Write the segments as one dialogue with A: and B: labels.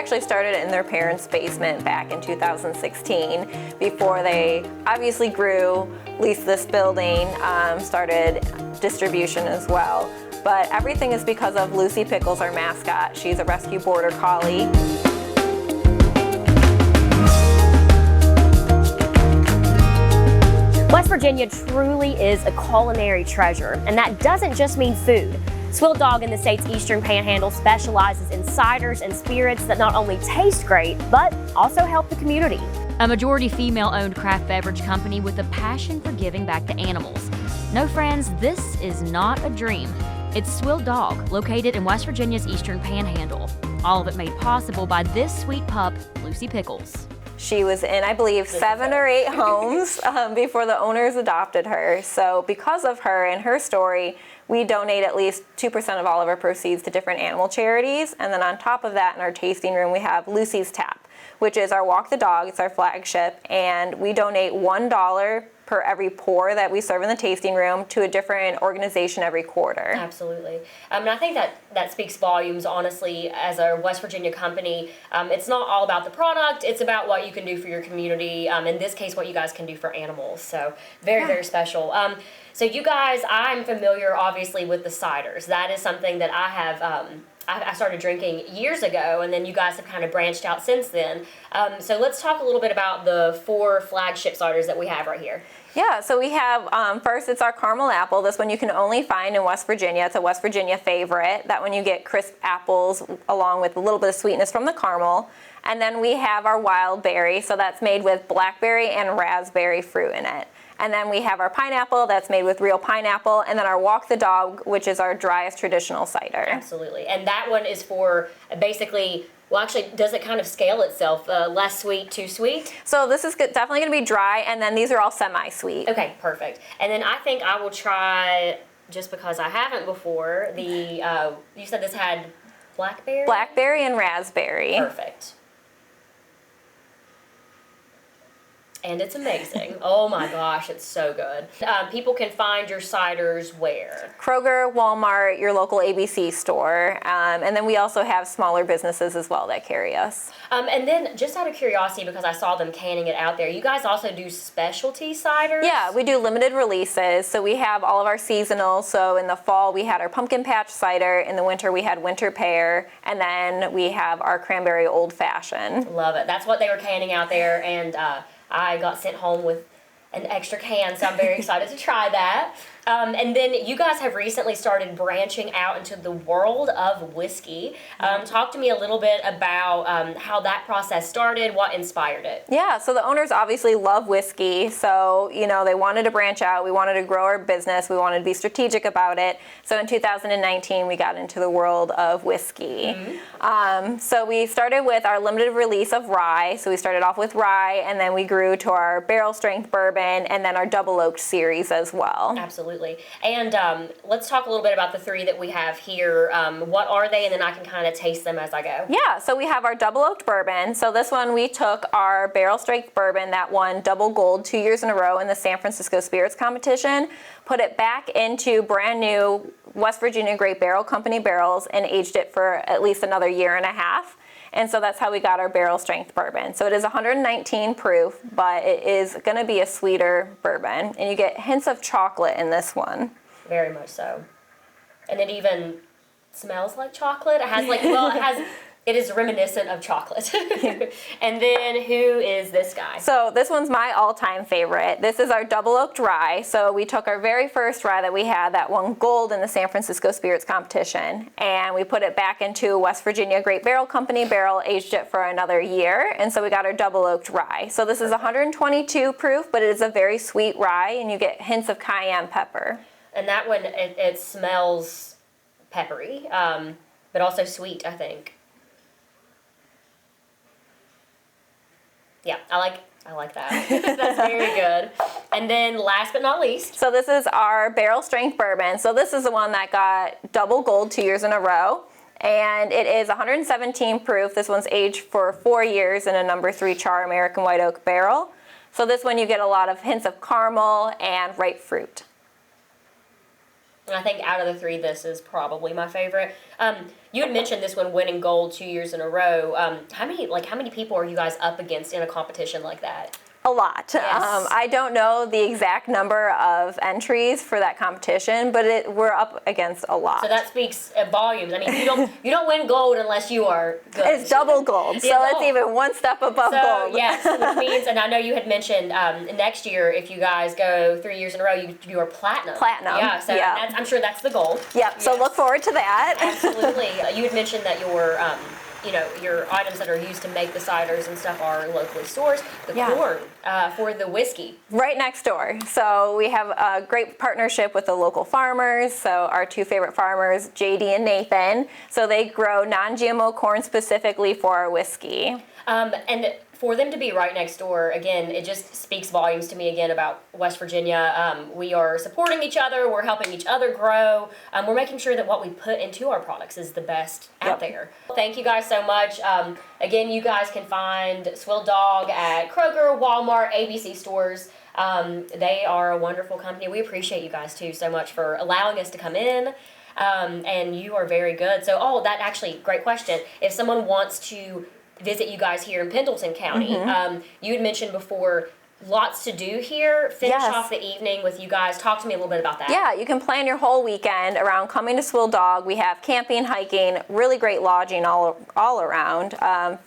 A: actually started in their parents' basement back in 2016 before they obviously grew, leased this building, started distribution as well. But everything is because of Lucy Pickles, our mascot. She's a rescue border collie.
B: West Virginia truly is a culinary treasure, and that doesn't just mean food. Swilled Dog in the state's Eastern Panhandle specializes in ciders and spirits that not only taste great, but also help the community.
C: A majority female-owned craft beverage company with a passion for giving back to animals. No, friends, this is not a dream. It's Swilled Dog, located in West Virginia's Eastern Panhandle. All of it made possible by this sweet pup, Lucy Pickles.
A: She was in, I believe, 7 or 8 homes before the owners adopted her. So because of her and her story, we donate at least 2% of all of our proceeds to different animal charities. And then on top of that, in our tasting room, we have Lucy's Tap, which is our Walk the Dog. It's our flagship. And we donate $1 per every pour that we serve in the tasting room to a different organization every quarter.
B: Absolutely. And I think that speaks volumes, honestly, as a West Virginia company. It's not all about the product, it's about what you can do for your community. In this case, what you guys can do for animals. So very, very special. So you guys, I'm familiar, obviously, with the ciders. That is something that I have... I started drinking years ago, and then you guys have kind of branched out since then. So let's talk a little bit about the 4 flagship ciders that we have right here.
A: Yeah, so we have, first it's our caramel apple. This one you can only find in West Virginia. It's a West Virginia favorite. That one you get crisp apples along with a little bit of sweetness from the caramel. And then we have our wild berry, so that's made with blackberry and raspberry fruit in it. And then we have our pineapple that's made with real pineapple, and then our Walk the Dog, which is our driest traditional cider.
B: Absolutely. And that one is for basically, well, actually, does it kind of scale itself? Less sweet, too sweet?
A: So this is definitely going to be dry, and then these are all semi-sweet.
B: Okay, perfect. And then I think I will try, just because I haven't before, the, you said this had blackberry?
A: Blackberry and raspberry.
B: Perfect. And it's amazing. Oh my gosh, it's so good. People can find your ciders where?
A: Kroger, Walmart, your local ABC store. And then we also have smaller businesses as well that carry us.
B: And then just out of curiosity, because I saw them canning it out there, you guys also do specialty ciders?
A: Yeah, we do limited releases. So we have all of our seasonals. So in the fall, we had our pumpkin patch cider. In the winter, we had winter pear. And then we have our cranberry old fashioned.
B: Love it. That's what they were canning out there. And I got sent home with an extra can, so I'm very excited to try that. And then you guys have recently started branching out into the world of whiskey. Talk to me a little bit about how that process started, what inspired it.
A: Yeah, so the owners obviously love whiskey, so they wanted to branch out. We wanted to grow our business. We wanted to be strategic about it. So in 2019, we got into the world of whiskey. So we started with our limited release of rye. So we started off with rye, and then we grew to our barrel strength bourbon, and then our double oaked series as well.
B: Absolutely. And let's talk a little bit about the 3 that we have here. What are they? And then I can kind of taste them as I go.
A: Yeah, so we have our double oaked bourbon. So this one we took our barrel strength bourbon that won double gold 2 years in a row in the San Francisco Spirits Competition, put it back into brand new West Virginia Great Barrel Company barrels, and aged it for at least another 1.5 years. And so that's how we got our barrel strength bourbon. So it is 119 proof, but it is going to be a sweeter bourbon. And you get hints of chocolate in this one.
B: Very much so. And it even smells like chocolate. It has it is reminiscent of chocolate. And then who is this guy?
A: So this one's my all-time favorite. This is our double oaked rye. So we took our very first rye that we had that won gold in the San Francisco Spirits Competition, and we put it back into West Virginia Great Barrel Company barrel, aged it for another year, and so we got our double oaked rye. So this is 122 proof, but it is a very sweet rye, and you get hints of cayenne pepper.
B: And that one, it smells peppery, but also sweet, I think. Yeah, I like that. That's very good. And then last but not least.
A: So this is our barrel strength bourbon. So this is the one that got double gold 2 years in a row. And it is 117 proof. This one's aged for 4 years in a number 3 char American white oak barrel. So this one you get a lot of hints of caramel and ripe fruit.
B: And I think out of the three, this is probably my favorite. You had mentioned this one winning gold 2 years in a row. How many people are you guys up against in a competition like that?
A: A lot.
B: Yes.
A: I don't know the exact number of entries for that competition, but we're up against a lot.
B: So that speaks volumes. I mean, you don't win gold unless you are good.
A: It's double gold, so it's even one step above gold.
B: Yes, which means, and I know you had mentioned next year, if you guys go 3 years in a row, you are platinum.
A: Platinum.
B: Yeah, so
A: yeah.
B: I'm sure that's the goal.
A: Yep.
B: Yes.
A: So look forward to that.
B: Absolutely. You had mentioned that your items that are used to make the ciders and stuff are locally sourced. The corn for the whiskey.
A: Right next door. So we have a great partnership with the local farmers. So our two favorite farmers, JD and Nathan. So they grow non-GMO corn specifically for our whiskey.
B: And for them to be right next door, again, it just speaks volumes to me again about West Virginia. We are supporting each other. We're helping each other grow. We're making sure that what we put into our products is the best out there. Thank you guys so much. Again, you guys can find Swilled Dog at Kroger, Walmart, ABC stores. They are a wonderful company. We appreciate you guys too so much for allowing us to come in. And you are very good. So, that actually, great question. If someone wants to visit you guys here in Pendleton County. You had mentioned before, lots to do here. Finish off the evening with you guys. Talk to me a little bit about that.
A: Yeah, you can plan your whole weekend around coming to Swilled Dog. We have camping, hiking, really great lodging all around,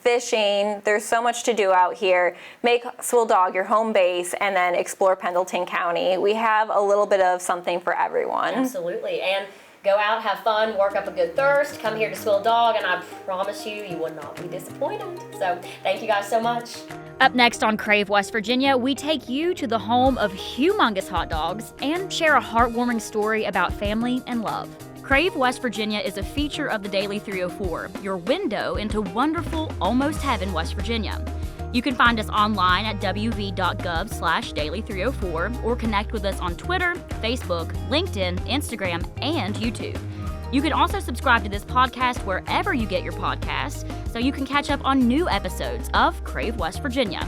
A: fishing. There's so much to do out here. Make Swilled Dog your home base and then explore Pendleton County. We have a little bit of something for everyone.
B: Absolutely. And go out, have fun, work up a good thirst, come here to Swilled Dog, and I promise you will not be disappointed. So thank you guys so much.
C: Up next on Crave West Virginia, we take you to the home of humongous hot dogs and share a heartwarming story about family and love. Crave West Virginia is a feature of the Daily 304, your window into wonderful, almost heaven, West Virginia. You can find us online at wv.gov/daily304 or connect with us on Twitter, Facebook, LinkedIn, Instagram, and YouTube. You can also subscribe to this podcast wherever you get your podcasts so you can catch up on new episodes of Crave West Virginia.